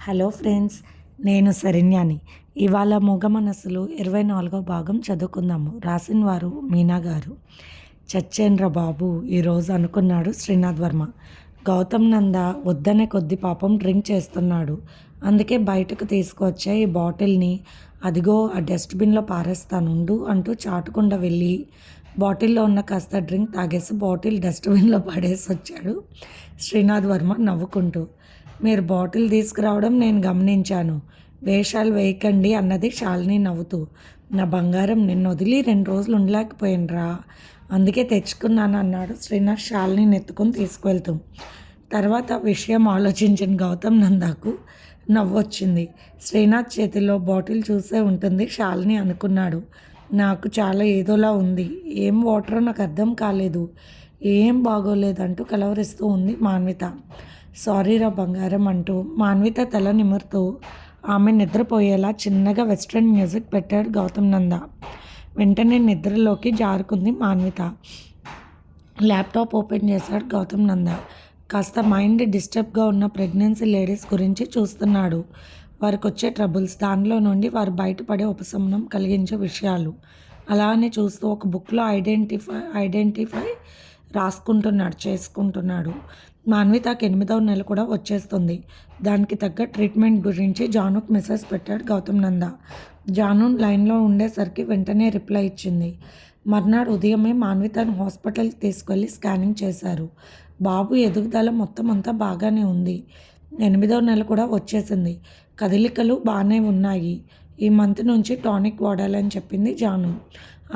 Hello friends, నేను శరణ్యాని. ఇవాళ మూగ మనసులు 24వ భాగం చదువుకుందాము. రాసిన వారు మీనా గారు. చచ్చేంద్ర బాబు ఈరోజు అనుకున్నాడు శ్రీనాథ్ వర్మ. గౌతమ్ నంద వద్దనే కొద్ది పాపం డ్రింక్ చేస్తున్నాడు. అందుకే బయటకు తీసుకువచ్చే ఈ బాటిల్ని అదిగో ఆ డస్ట్బిన్లో పారేస్తానుండు అంటూ చాటుకుండా వెళ్ళి బాటిల్లో ఉన్న కాస్త డ్రింక్ తాగేసి బాటిల్ డస్ట్బిన్లో పడేసి వచ్చాడు శ్రీనాథ్ వర్మ నవ్వుకుంటూ. మీరు బాటిల్ తీసుకురావడం నేను గమనించాను. వేషాలు వేయకండి అన్నది శాలిని నవ్వుతూ. నా బంగారం నిన్ను వదిలి 2 రోజులు ఉండలేకపోయినరా, అందుకే తెచ్చుకున్నాను అన్నాడు శ్రీనాథ్ శాలిని ఎత్తుకొని తీసుకువెళ్తూ. తర్వాత విషయం ఆలోచించిన గౌతమ్ నందాకు నవ్వొచ్చింది. శ్రీనాథ్ చేతిలో బాటిల్ చూసే ఉంటుంది శాలిని అనుకున్నాడు. నాకు చాలా ఏదోలా ఉంది. ఏం వాటరో నాకు అర్థం కాలేదు. ఏం బాగోలేదంటూ కలవరిస్తూ ఉంది మాన్విత. సారీరా బంగారం అంటూ మాన్విత తల నిమురుతూ ఆమె నిద్రపోయేలా చిన్నగా వెస్ట్రన్ మ్యూజిక్ పెట్టాడు గౌతమ్ నంద. వెంటనే నిద్రలోకి జారుకుంది మాన్విత. ల్యాప్టాప్ ఓపెన్ చేశాడు గౌతమ్ నంద. కాస్త మైండ్ డిస్టర్బ్గా ఉన్న ప్రెగ్నెన్సీ లేడీస్ గురించి చూస్తున్నాడు. వారికి వచ్చే ట్రబుల్స్, దానిలో నుండి వారు బయటపడే ఉపశమనం కలిగించే విషయాలు అలానే చూస్తూ ఒక బుక్లో ఐడెంటిఫై చేసుకుంటున్నాడు. మాన్వితకి 8వ నెల కూడా వచ్చేస్తుంది. దానికి తగ్గ ట్రీట్మెంట్ గురించి జానుకు మెసేజ్ పెట్టాడు గౌతమ్ నంద. జాను లైన్లో ఉండేసరికి వెంటనే రిప్లై ఇచ్చింది. మర్నాడు ఉదయమే మాన్వితను హాస్పిటల్కి తీసుకెళ్ళి స్కానింగ్ చేశారు. బాబు ఎదుగుదల మొత్తం అంతా బాగానే ఉంది. 8వ నెల కూడా వచ్చేసింది. కదలికలు బాగానే ఉన్నాయి. ఈ మంత్ నుంచి టానిక్ వాడాలని చెప్పింది జాను.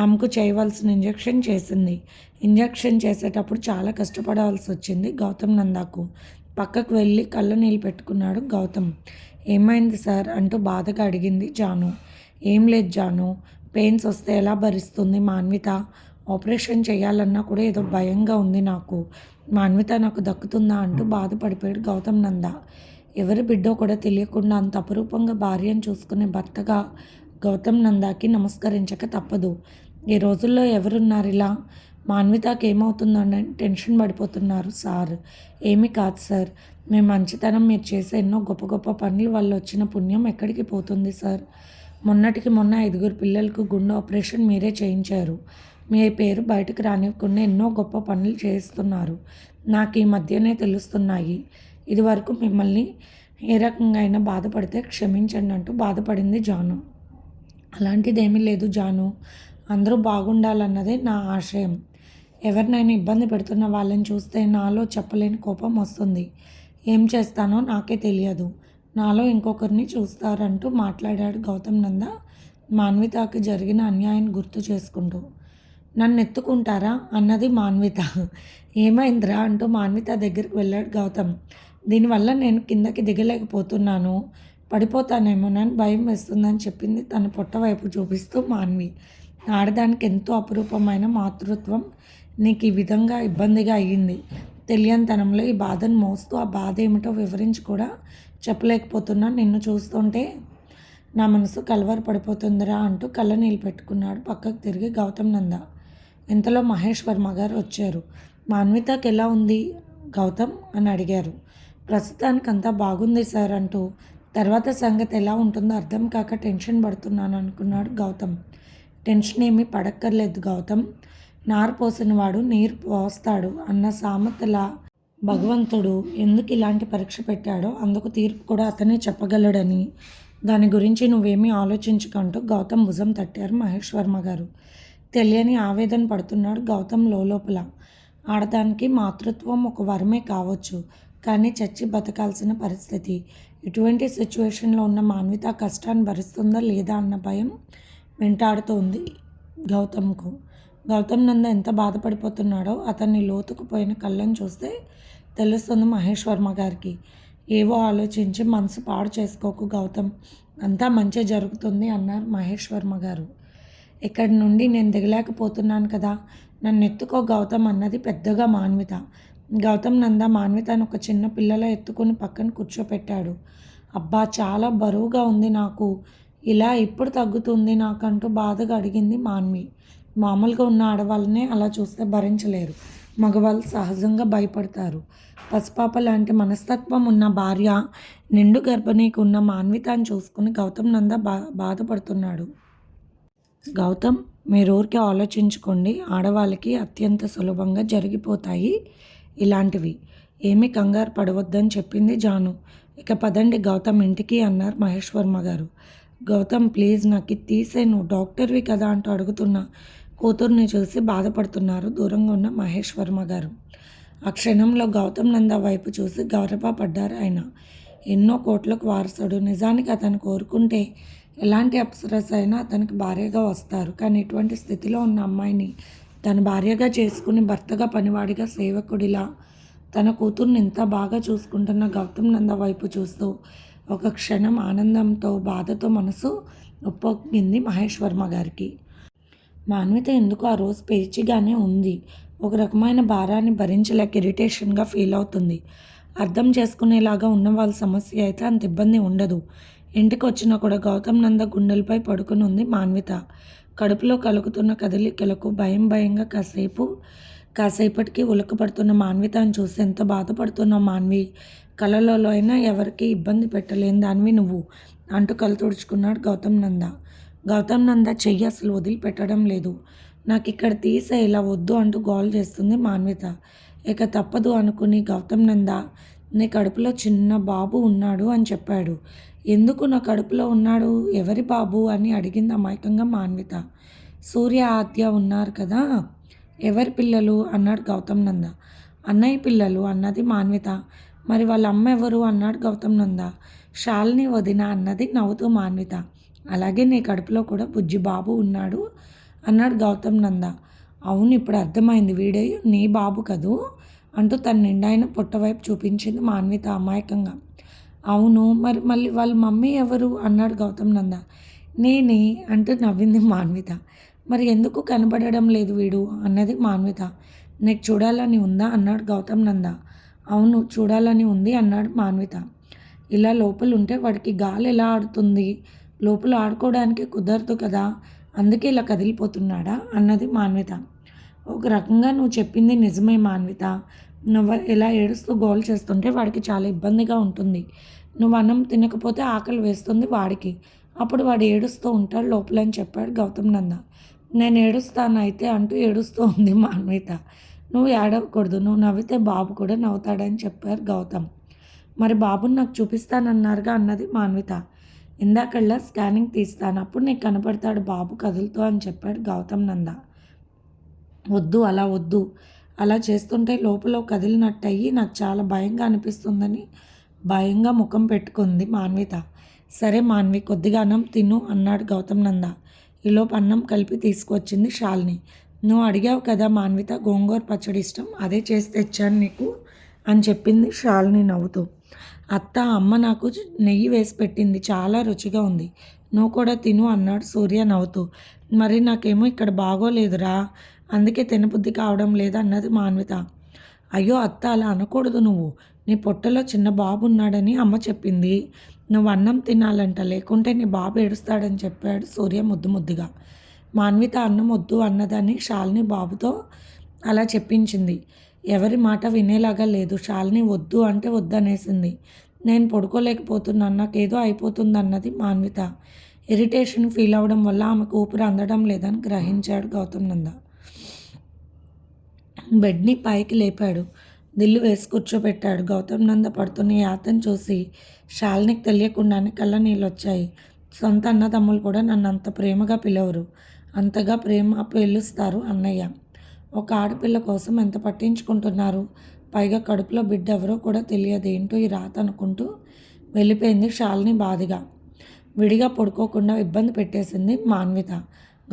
ఆమెకు చేయవలసిన ఇంజెక్షన్ చేసింది. ఇంజెక్షన్ చేసేటప్పుడు చాలా కష్టపడాల్సి వచ్చింది గౌతమ్ నందాకు. పక్కకు వెళ్ళి కళ్ళ నీళ్ళు పెట్టుకున్నాడు గౌతమ్. ఏమైంది సార్ అంటూ బాధగా అడిగింది జాను. ఏం లేదు జాను, పెయిన్స్ వస్తే ఎలా భరిస్తుంది మాన్విత? ఆపరేషన్ చేయాలన్నా కూడా ఏదో భయంగా ఉంది నాకు. మాన్విత నాకు దక్కుతుందా అంటూ బాధపడిపోయాడు గౌతమ్ నంద. ఎవరి బిడ్డో కూడా తెలియకుండా అంత అపురూపంగా భార్యను చూసుకునే భర్తగా గౌతమ్ నందాకి నమస్కరించక తప్పదు. ఈ రోజుల్లో ఎవరున్నారు ఇలా? మాన్వితకి ఏమవుతుందని టెన్షన్ పడిపోతున్నారు సార్. ఏమీ కాదు సార్, మీ మంచితనం, మీరు చేసే ఎన్నో గొప్ప గొప్ప పనుల వల్ల వచ్చిన పుణ్యం ఎక్కడికి పోతుంది సార్? మొన్నటికి మొన్న 5 పిల్లలకు గుండె ఆపరేషన్ మీరే చేయించారు. మీ పేరు బయటకు రానివ్వకుండా ఎన్నో గొప్ప పనులు చేస్తున్నారు. నాకు ఈ మధ్యనే తెలుస్తున్నాయి. ఇదివరకు మిమ్మల్ని ఏ రకంగా అయినా బాధపడితే క్షమించండి అంటూ బాధపడింది జాను. అలాంటిదేమీ లేదు జాను, అందరూ బాగుండాలన్నదే నా ఆశయం. ఎవరినైనా ఇబ్బంది పెడుతున్న వాళ్ళని చూస్తే నాలో చెప్పలేని కోపం వస్తుంది. ఏం చేస్తానో నాకే తెలియదు. నాలో ఇంకొకరిని చూస్తారంటూ మాట్లాడాడు గౌతమ్ నంద మాన్వితకి జరిగిన అన్యాయం గుర్తు చేసుకుంటూ. నన్ను ఎత్తుకుంటారా అన్నది మాన్విత. ఏమైందిరా అంటూ మాన్విత దగ్గరికి వెళ్ళాడు గౌతమ్. దీనివల్ల నేను కిందకి దిగలేకపోతున్నాను, పడిపోతానేమోనని భయం వేస్తుందని చెప్పింది తన పొట్ట వైపు చూపిస్తూ మాన్వి. ఆడదానికి ఎంతో అపురూపమైన మాతృత్వం నీకు ఈ విధంగా ఇబ్బందిగా అయ్యింది. తెలియనితనంలో ఈ బాధను మోస్తూ ఆ బాధ ఏమిటో వివరించి కూడా చెప్పలేకపోతున్నా. నిన్ను చూస్తుంటే నా మనసు కలవరపడిపోతుందిరా అంటూ కళ్ళనీళ్ళు పెట్టుకున్నాడు పక్కకు తిరిగి గౌతమ్ నంద. ఇంతలో మహేష్ వర్మ గారు వచ్చారు. మాన్వితకి ఎలా ఉంది గౌతమ్ అని అడిగారు. ప్రస్తుతానికి అంతా బాగుంది సార్ అంటూ తర్వాత సంగతి ఎలా ఉంటుందో అర్థం కాక టెన్షన్ పడుతున్నాను అనుకున్నాడు గౌతమ్. టెన్షన్ ఏమీ పడక్కర్లేదు గౌతమ్, నారు పోసిన వాడు నీరు పోస్తాడు అన్న సామెతలా భగవంతుడు ఎందుకు ఇలాంటి పరీక్ష పెట్టాడో అందుకు తీర్పు కూడా అతనే చెప్పగలడని, దాని గురించి నువ్వేమీ ఆలోచించకంటూ గౌతమ్ భుజం తట్టారు మహేష్ వర్మ గారు. తెలియని ఆవేదన పడుతున్నాడు గౌతమ్ లోపల. ఆడదానికి మాతృత్వం ఒక వరమే కావచ్చు, కానీ చచ్చి బతకాల్సిన పరిస్థితి. ఇటువంటి సిచ్యువేషన్లో ఉన్న మాన్విత కష్టాన్ని భరిస్తుందా లేదా అన్న భయం వెంటాడుతోంది గౌతమ్కు. గౌతమ్ నంద ఎంత బాధపడిపోతున్నాడో అతన్ని లోతుకుపోయిన కళ్ళని చూస్తే తెలుస్తుంది మహేష్ వర్మ గారికి. ఏవో ఆలోచించి మనసు పాడు చేసుకోకు గౌతమ్, అంతా మంచి జరుగుతుంది అన్నారు మహేష్ వర్మ గారు. ఇక్కడి నుండి నేను దిగలేకపోతున్నాను కదా, నన్ను ఎత్తుకో గౌతమ్ అన్నది పెద్దగా మాన్విత. గౌతమ్ నంద మాన్వితను ఒక చిన్న పిల్లలా ఎత్తుకుని పక్కన కూర్చోపెట్టాడు. అబ్బా చాలా బరువుగా ఉంది నాకు, ఇలా ఇప్పుడు తగ్గుతుంది నాకంటూ బాధగా అడిగింది మాన్వి. మామూలుగా ఉన్న ఆడవాళ్ళనే అలా చూస్తే భరించలేరు, మగవాళ్ళు సహజంగా భయపడతారు. పసిపాప లాంటి మనస్తత్వం ఉన్న భార్య నిండు గర్భిణీకి ఉన్న మాన్వితాన్ని చూసుకుని గౌతమ్ నంద బాధపడుతున్నాడు. గౌతమ్, మీరు ఊరికే ఆలోచించుకోండి. ఆడవాళ్ళకి అత్యంత సులభంగా జరిగిపోతాయి ఇలాంటివి. ఏమీ కంగారు పడవద్దని చెప్పింది జాను. ఇక పదండి గౌతమ్ ఇంటికి అన్నారు మహేష్ వర్మ గారు. గౌతమ్, ప్లీజ్ నాకు ఇది తీసేయ్, నువ్వు డాక్టర్వి కదా అంటూ అడుగుతున్న కూతుర్ని చూసి బాధపడుతున్నారు దూరంగా ఉన్న మహేష్ వర్మ గారు. ఆ క్షణంలో గౌతమ్ నంద వైపు చూసి గౌరవపడ్డారు ఆయన. ఎన్నో కోట్లకు వారసుడు. నిజానికి అతను కోరుకుంటే ఎలాంటి అప్సరస అయినా అతనికి భార్యగా వస్తారు. కానీ ఇటువంటి స్థితిలో ఉన్న అమ్మాయిని తన భార్యగా చేసుకుని భర్తగా, పనివాడిగా, సేవకుడిలా తన కూతుర్ని ఎంత బాగా చూసుకుంటున్న గౌతమ్ నంద వైపు చూస్తూ ఒక క్షణం ఆనందంతో, బాధతో మనసు ఉప్పొంగింది మహేష్ వర్మ గారికి. మాన్విత ఎందుకో ఆ రోజు పేచిగానే ఉంది. ఒక రకమైన భారాన్ని భరించలేక ఇరిటేషన్గా ఫీల్ అవుతుంది. అర్థం చేసుకునేలాగా ఉన్న వాళ్ళ సమస్య అయితే అంత ఇబ్బంది ఉండదు. ఇంటికి వచ్చినా కూడా గౌతమ్ నంద గుండెలపై పడుకుని ఉంది మాన్విత. కడుపులో కలుగుతున్న కదలికలకు భయంగా కాసేపటికి ఉలిక్కిపడుతున్న మాన్వితను చూసి ఎంత బాధపడుతున్నావు మాన్వి, కలలో అయినా ఎవరికి ఇబ్బంది పెట్టలేని దానివి నువ్వు అంటూ కళ్ళు తుడుచుకున్నాడు గౌతమ్ నంద. గౌతమ్ నంద చెయ్యి అసలు వదిలిపెట్టడం లేదు. నాకు ఇక్కడ తీసే ఇలా వద్దు అంటూ గోల్ చేస్తుంది మాన్విత. ఇక తప్పదు అనుకుని గౌతమ్ నంద, నీ కడుపులో చిన్న బాబు ఉన్నాడు అని చెప్పాడు. ఎందుకు నా కడుపులో ఉన్నాడు, ఎవరి బాబు అని అడిగింది అమాయకంగా మాన్విత. సూర్య, ఆద్య ఉన్నారు కదా, ఎవరి పిల్లలు అన్నాడు గౌతమ్ నంద. అన్నయ్య పిల్లలు అన్నది మాన్విత. మరి వాళ్ళ అమ్మ ఎవరు అన్నాడు గౌతమ్ నంద. శాలిని వదిన అన్నది నవ్వుతూ మాన్విత. అలాగే నీ కడుపులో కూడా బుజ్జి బాబు ఉన్నాడు అన్నాడు గౌతమ్ నంద. అవును, ఇప్పుడు అర్థమైంది, వీడే నీ బాబు కదూ అంటూ తన నిండైన పొట్టవైపు చూపించింది మాన్విత అమాయకంగా. అవును, మరి మళ్ళీ వాళ్ళ మమ్మీ ఎవరు అన్నాడు గౌతమ్ నంద. నేనే అంటూ నవ్వింది మాన్విత. మరి ఎందుకు కనబడడం లేదు వీడు అన్నది మాన్విత. నీకు చూడాలని ఉందా అన్నాడు గౌతమ్ నంద. అవును, చూడాలని ఉంది అన్నాడు మాన్విత. ఇలా లోపల ఉంటే వాడికి గాలి ఎలా ఆడుతుంది, లోపల ఆడుకోవడానికి కుదరదు కదా, అందుకే ఇలా కదిలిపోతున్నాడా అన్నది మాన్విత. ఒక రకంగా నువ్వు చెప్పింది నిజమే మాన్విత. నువ్వు ఇలా ఏడుస్తూ గోల్ చేస్తుంటే వాడికి చాలా ఇబ్బందిగా ఉంటుంది. నువ్వు అన్నం తినకపోతే ఆకలి వేస్తుంది వాడికి, అప్పుడు వాడు ఏడుస్తూ ఉంటాడు లోపల అని చెప్పాడు గౌతమ్ నంద. నేను ఏడుస్తాను అయితే అంటూ ఏడుస్తూ ఉంది మాన్విత. నువ్వు ఏడవకూడదు, నువ్వు నవ్వితే బాబు కూడా నవ్వుతాడని చెప్పారు గౌతమ్. మరి బాబుని నాకు చూపిస్తానన్నారుగా అన్నది మాన్విత. ఇందాకల్లా స్కానింగ్ తీస్తాను, అప్పుడు నీకు కనపడతాడు బాబు కదులుతూ అని చెప్పాడు గౌతమ్ నంద. వద్దు, అలా వద్దు, అలా చేస్తుంటే లోపల కదిలినట్టయి నాకు చాలా భయంగా అనిపిస్తుందని భయంగా ముఖం పెట్టుకుంది మాన్విత. సరే మాన్వి, కొద్దిగా అన్నం తిను అన్నాడు గౌతమ్ నంద. ఈలోపు అన్నం కలిపి తీసుకొచ్చింది శాలిని. నువ్వు అడిగావు కదా మాన్విత, గోంగూర పచ్చడి ఇష్టం, అదే చేసి తెచ్చాను నీకు అని చెప్పింది శాలిని నవ్వుతూ. అత్త, అమ్మ నాకు నెయ్యి వేసి పెట్టింది, చాలా రుచిగా ఉంది, నువ్వు కూడా తిను అన్నాడు సూర్య నవ్వుతూ. మరి నాకేమో ఇక్కడ బాగోలేదురా, అందుకే తినబుద్ధి కావడం లేదు అన్నది మాన్విత. అయ్యో అత్త, అలా అనకూడదు, నువ్వు నీ పొట్టలో చిన్న బాబు ఉన్నాడని అమ్మ చెప్పింది, నువ్వు అన్నం తినాలంట, లేకుంటే నీ బాబు ఏడుస్తాడని చెప్పాడు సూర్య ముద్దుగా. మాన్విత అన్నం వద్దు అన్నదాన్ని శాలిని బాబుతో అలా చెప్పించింది. ఎవరి మాట వినేలాగా లేదు. శాలిని వద్దు అంటే వద్దనేసింది. నేను పడుకోలేకపోతున్నాను, నాకేదో అయిపోతుంది అన్నది మాన్విత. ఇరిటేషన్ ఫీల్ అవ్వడం వల్ల ఆమెకు ఊపిరి అందడం లేదని గ్రహించాడు గౌతమ్ నంద. బెడ్ని పైకి లేపాడు, దిల్లు వేసి కూర్చోబెట్టాడు. గౌతమ్ నంద పడుతున్న యాతను చూసి శాలినికి తెలియకుండానే కళ్ళ నీళ్ళు వచ్చాయి. సొంత అన్నదమ్ములు కూడా నన్ను అంత ప్రేమగా పిలవరు, అంతగా ప్రేమ పిలుస్తారు అన్నయ్య. ఒక ఆడపిల్ల కోసం ఎంత పట్టించుకుంటున్నారు, పైగా కడుపులో బిడ్డ ఎవరో కూడా తెలియదు, ఏంటో ఈ రాత అనుకుంటూ వెళ్ళిపోయింది శాలిని బాధగా. విడిగా పడుకోకుండా ఇబ్బంది పెట్టేసింది మాన్విత.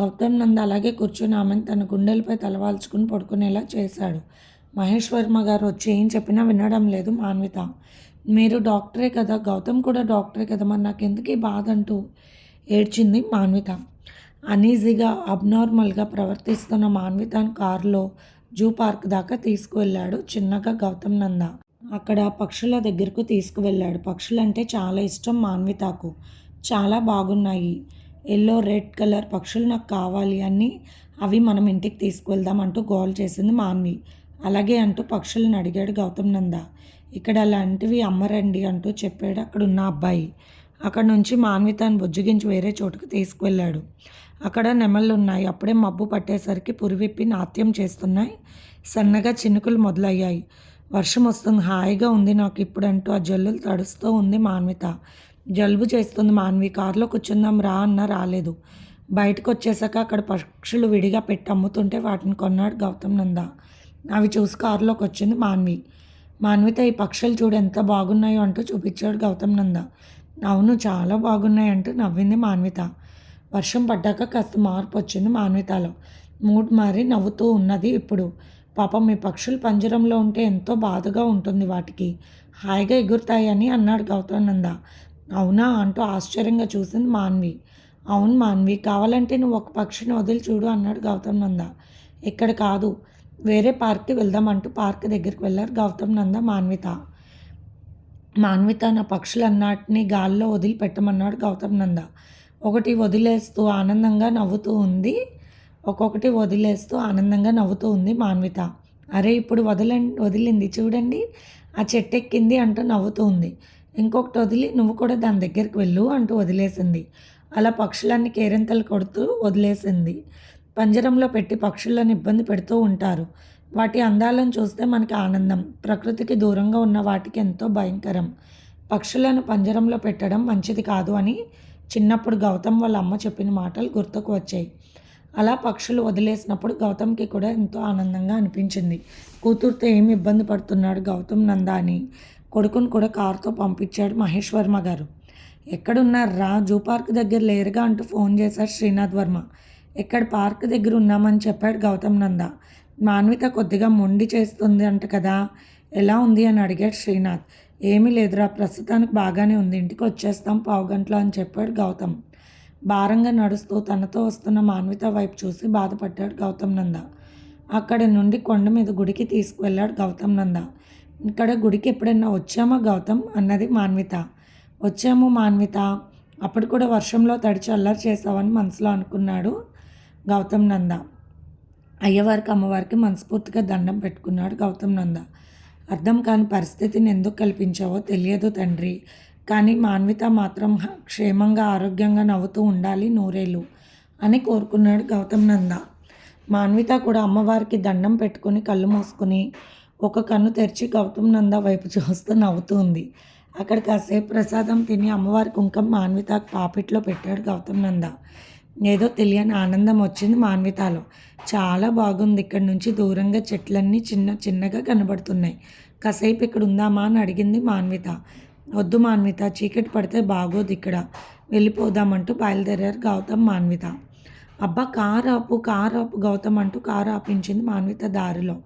గౌతమ్ నంద అలాగే కూర్చొని ఆమెను తన గుండెలపై తలవాల్చుకుని పడుకునేలా చేశాడు. మహేష్ వర్మ గారు వచ్చి ఏం చెప్పినా వినడం లేదు మాన్విత. మీరు డాక్టరే కదా, గౌతమ్ కూడా డాక్టరే కదా, మరి నాకెందుకు ఈ బాధ అంటూ ఏడ్చింది మాన్విత. అనీజీగా అబ్నార్మల్గా ప్రవర్తిస్తున్న మాన్వితను కారులో జూ పార్క్ దాకా తీసుకువెళ్ళాడు చిన్నగా గౌతమ్ నంద. అక్కడ పక్షుల దగ్గరకు తీసుకువెళ్ళాడు. పక్షులంటే చాలా ఇష్టం మాన్వితకు. చాలా బాగున్నాయి, ఎల్లో రెడ్ కలర్ పక్షులు నాకు కావాలి అని, అవి మనం ఇంటికి తీసుకువెళ్దాం అంటూ గోల్ చేసింది మాన్వి. అలాగే అంటూ పక్షులను అడిగాడు గౌతమ్ నంద. ఇక్కడ అలాంటివి అమ్మరండి అంటూ చెప్పాడు అక్కడున్న అబ్బాయి. అక్కడ నుంచి మాన్వితాను బుజ్జగించి వేరే చోటుకు తీసుకువెళ్ళాడు. అక్కడ నెమళ్ళున్నాయి. అప్పుడే మబ్బు పట్టేసరికి పురివిప్పి నాట్యం చేస్తున్నాయి. సన్నగా చినుకులు మొదలయ్యాయి. వర్షం వస్తుంది, హాయిగా ఉంది నాకు ఇప్పుడంటూ ఆ జల్లులు తడుస్తూ ఉంది మాన్విత. జలుబు చేస్తుంది మాన్వి, కారులో కూర్చుందాం రా అన్నా రాలేదు. బయటకు వచ్చేసాక అక్కడ పక్షులు విడిగా పెట్టి అమ్ముతుంటే వాటిని కొన్నాడు గౌతమ్ నంద. అవి చూసి కారులోకి వచ్చింది మాన్వి. మాన్విత ఈ పక్షులు చూడు ఎంత బాగున్నాయో అంటూ చూపించాడు గౌతమ్ నంద. అవును చాలా బాగున్నాయి అంటూ నవ్వింది మాన్విత. వర్షం పడ్డాక కాస్త మార్పు వచ్చింది మాన్వితలో. మూడ్ మారి నవ్వుతూ ఉన్నది ఇప్పుడు. పాపం మీ పక్షులు పంజరంలో ఉంటే ఎంతో బాధగా ఉంటుంది వాటికి, హాయిగా ఎగురుతాయని అన్నాడు గౌతమ్ నంద. అవునా అంటూ ఆశ్చర్యంగా చూసింది మాన్వి. అవును మాన్వి, కావాలంటే నువ్వు ఒక పక్షిని వదిలి చూడు అన్నాడు గౌతమ్ నంద. ఇక్కడ కాదు, వేరే పార్క్కి వెళ్దామంటూ పార్క్ దగ్గరికి వెళ్ళారు గౌతమ్ నంద మాన్విత. మాన్విత నా పక్షులన్నిటినీ గాల్లో వదిలిపెట్టమన్నాడు గౌతమ్ నంద. ఒకటి వదిలేస్తూ ఆనందంగా నవ్వుతూ ఉంది ఒక్కొక్కటి వదిలేస్తూ ఆనందంగా నవ్వుతూ ఉంది మాన్విత. అరే ఇప్పుడు వదిలింది చూడండి, ఆ చెట్టెక్కింది అంటూ నవ్వుతూ ఉంది. ఇంకొకటి వదిలి నువ్వు కూడా దాని దగ్గరికి వెళ్ళు అంటూ వదిలేసింది. అలా పక్షులన్నీ కేరింతలు కొడుతూ వదిలేసింది. పంజరంలో పెట్టి పక్షులను ఇబ్బంది పెడుతూ ఉంటారు. వాటి అందాలను చూస్తే మనకి ఆనందం, ప్రకృతికి దూరంగా ఉన్న వాటికి ఎంతో భయంకరం. పక్షులను పంజరంలో పెట్టడం మంచిది కాదు అని చిన్నప్పుడు గౌతమ్ వాళ్ళ అమ్మ చెప్పిన మాటలు గుర్తుకు వచ్చాయి. అలా పక్షులు వదిలేసినప్పుడు గౌతమ్కి కూడా ఎంతో ఆనందంగా అనిపించింది. కూతురుతో ఏమి ఇబ్బంది పడుతున్నాడు గౌతమ్ నంద అని కొడుకును కూడా కారుతో పంపించాడు మహేష్ వర్మ గారు. ఎక్కడున్నారా, జూ పార్క్ దగ్గర లేరుగా అంటూ ఫోన్ చేశాడు శ్రీనాథ్ వర్మ. ఎక్కడ పార్క్ దగ్గర ఉన్నామని చెప్పాడు గౌతమ్ నంద. మాన్విత కొద్దిగా మొండి చేస్తుంది అంట కదా, ఎలా ఉంది అని అడిగాడు శ్రీనాథ్. ఏమీ లేదురా, ప్రస్తుతానికి బాగానే ఉంది, ఇంటికి వచ్చేస్తాం పావుగంటలో అని చెప్పాడు గౌతమ్. భారంగా నడుస్తూ తనతో వస్తున్న మాన్విత వైపు చూసి బాధపడ్డాడు గౌతమ్ నంద. అక్కడి నుండి కొండ మీద గుడికి తీసుకువెళ్ళాడు గౌతమ్ నంద. ఇక్కడ గుడికి ఎప్పుడైనా వచ్చామా గౌతమ్ అన్నది మాన్విత. వచ్చాము మాన్విత, అప్పుడు కూడా వర్షంలో తడిచి అల్లరి చేసావని మనసులో అనుకున్నాడు గౌతమ్ నంద. అయ్యవారికి అమ్మవారికి మనస్ఫూర్తిగా దండం పెట్టుకున్నాడు గౌతమ్ నంద. అర్థం కాని పరిస్థితిని ఎందుకు కల్పించావో తెలియదు తండ్రి, కానీ మాన్విత మాత్రం క్షేమంగా ఆరోగ్యంగా నవ్వుతూ ఉండాలి నూరేళ్ళు అని కోరుకున్నాడు గౌతమ్ నంద. మాన్విత కూడా అమ్మవారికి దండం పెట్టుకుని కళ్ళు మూసుకుని ఒక కన్ను తెరిచి గౌతమ్ నంద వైపు చూస్తూ నవ్వుతూ ఉంది. అక్కడ కాసేపు ప్రసాదం తిని అమ్మవారి కుంకం మాన్విత పాపిట్లో పెట్టాడు గౌతమ్ నంద. ఏదో తెలియని ఆనందం వచ్చింది మాన్వితలో. చాలా బాగుంది, ఇక్కడ నుంచి దూరంగా చెట్లన్నీ చిన్న చిన్నగా కనబడుతున్నాయి, కాసేపు ఇక్కడ ఉందామా అని అడిగింది మాన్విత. వద్దు మాన్విత, చీకటి పడితే బాగోదు, ఇక్కడ వెళ్ళిపోదామంటూ బయలుదేరారు గౌతమ్ మాన్విత. అబ్బా కారు ఆపు గౌతమ్ అంటూ కారు ఆపించింది మాన్విత దారిలో.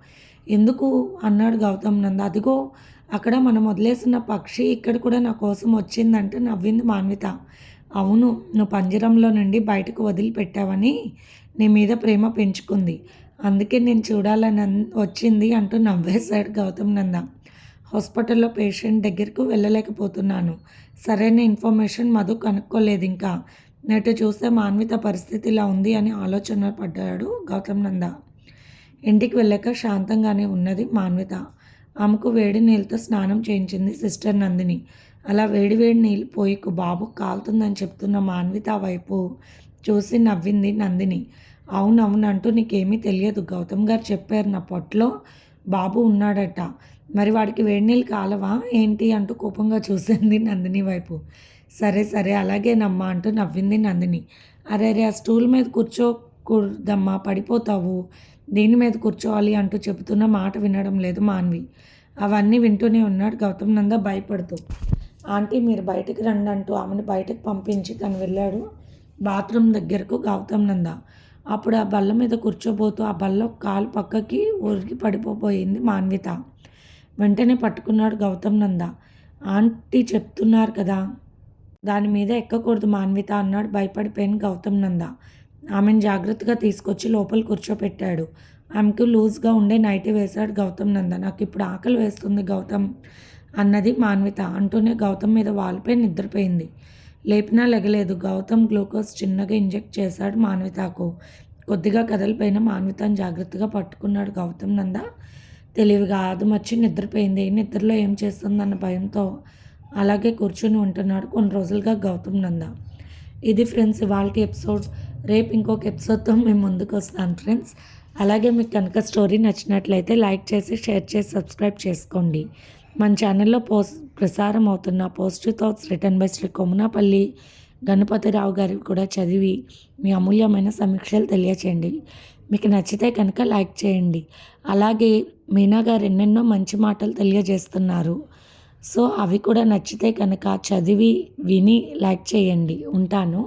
ఎందుకు అన్నాడు గౌతమ్ నంద. అదిగో అక్కడ మనం వదిలేసిన పక్షి ఇక్కడ కూడా నా కోసం వచ్చిందంటే నవ్వింది మాన్విత. అవును, నువ్వు పంజరంలో నుండి బయటకు వదిలిపెట్టావని నీ మీద ప్రేమ పెంచుకుంది, అందుకే నేను చూడాలని వచ్చింది అంటూ నవ్వేశాడు గౌతమ్ నంద. హాస్పిటల్లో పేషెంట్ దగ్గరకు వెళ్ళలేకపోతున్నాను, సరైన ఇన్ఫర్మేషన్ మధు కనుక్కోలేదు ఇంకా, నేటి చూస్తే మాన్విత పరిస్థితి ఇలా ఉంది అని ఆలోచన పడ్డాడు గౌతమ్ నంద. ఇంటికి వెళ్ళాక శాంతంగానే ఉన్నది మాన్విత. ఆమెకు వేడి నీళ్ళతో స్నానం చేయించింది సిస్టర్ నందిని. అలా వేడి నీళ్ళు పోయికు బాబు కాలుతుందని చెప్తున్న మాన్విత వైపు చూసి నవ్వింది నందిని. అవునవునంటూ నీకేమీ తెలియదు, గౌతమ్ గారు చెప్పారు నా పొట్టలో బాబు ఉన్నాడట, మరి వాడికి వేడి నీళ్ళు కాలవా ఏంటి అంటూ కోపంగా చూసింది నందిని వైపు. సరే సరే అలాగేనమ్మా అంటూ నవ్వింది నందిని. అరే ఆ స్టూల్ మీద కూర్చోకూడదమ్మా, పడిపోతావు, దీని మీద కూర్చోవాలి అంటూ చెబుతున్న మాట వినడం లేదు మాన్వి. అవన్నీ వింటూనే ఉన్నాడు గౌతమ్ నంద భయపడుతూ. ఆంటీ మీరు బయటకు రండి అంటూ ఆమెను బయటకు పంపించి తను వెళ్ళాడు బాత్రూమ్ దగ్గరకు గౌతమ్ నంద. అప్పుడు ఆ బల్ల మీద కూర్చోబోతూ ఆ బల్ల కాలు పక్కకి ఉరికి పడిపోయింది మాన్విత. వెంటనే పట్టుకున్నాడు గౌతమ్ నంద. ఆంటీ చెప్తున్నారు కదా, దాని మీద ఎక్కకూడదు మాన్విత అన్నాడు భయపడిపోయిన గౌతమ్ నంద. ఆమెను జాగ్రత్తగా తీసుకొచ్చి లోపల కూర్చోపెట్టాడు. ఆమెకు లూజ్గా ఉండే నైటీ వేశాడు గౌతమ్ నంద. నాకు ఇప్పుడు ఆకలి వేస్తుంది గౌతమ్ అన్నది మాన్విత. అంటూనే గౌతమ్ మీద వాలిపోయి నిద్రపోయింది. లేపినా లెగలేదు. గౌతమ్ గ్లూకోజ్ చిన్నగా ఇంజెక్ట్ చేశాడు మాన్వితకు. కొద్దిగా కదలిపోయిన మాన్వితను జాగ్రత్తగా పట్టుకున్నాడు గౌతమ్ నంద. తెలివిగా ఆదమర్చి నిద్రపోయింది. నిద్రలో ఏం చేస్తుందన్న భయంతో అలాగే కూర్చొని ఉంటున్నాడు కొన్ని రోజులుగా గౌతమ్ నంద. ఇది ఫ్రెండ్స్ ఇవాల్టి ఎపిసోడ్. రేపు ఇంకొక ఎపిసోడ్‌తో మేము ముందుకొస్తాను ఫ్రెండ్స్. అలాగే మీకు కనుక స్టోరీ నచ్చినట్లయితే లైక్ చేసి, షేర్ చేసి, సబ్స్క్రైబ్ చేసుకోండి. మన ఛానల్‌లో ప్రసారం అవుతున్న positive thoughts written by Shri Komanapalli Ganapathirao గారివి కూడా చదివి మీ అమూల్యమైన సమీక్షలు తెలియచేయండి. మీకు నచ్చితే కనుక లైక్ చేయండి. అలాగే మీనా గారు ఎన్నెన్నో మంచి మాటలు తెలియజేస్తున్నారు. సో అవి కూడా నచ్చితే కనుక చదివి, విని లైక్ చేయండి. ఉంటాను.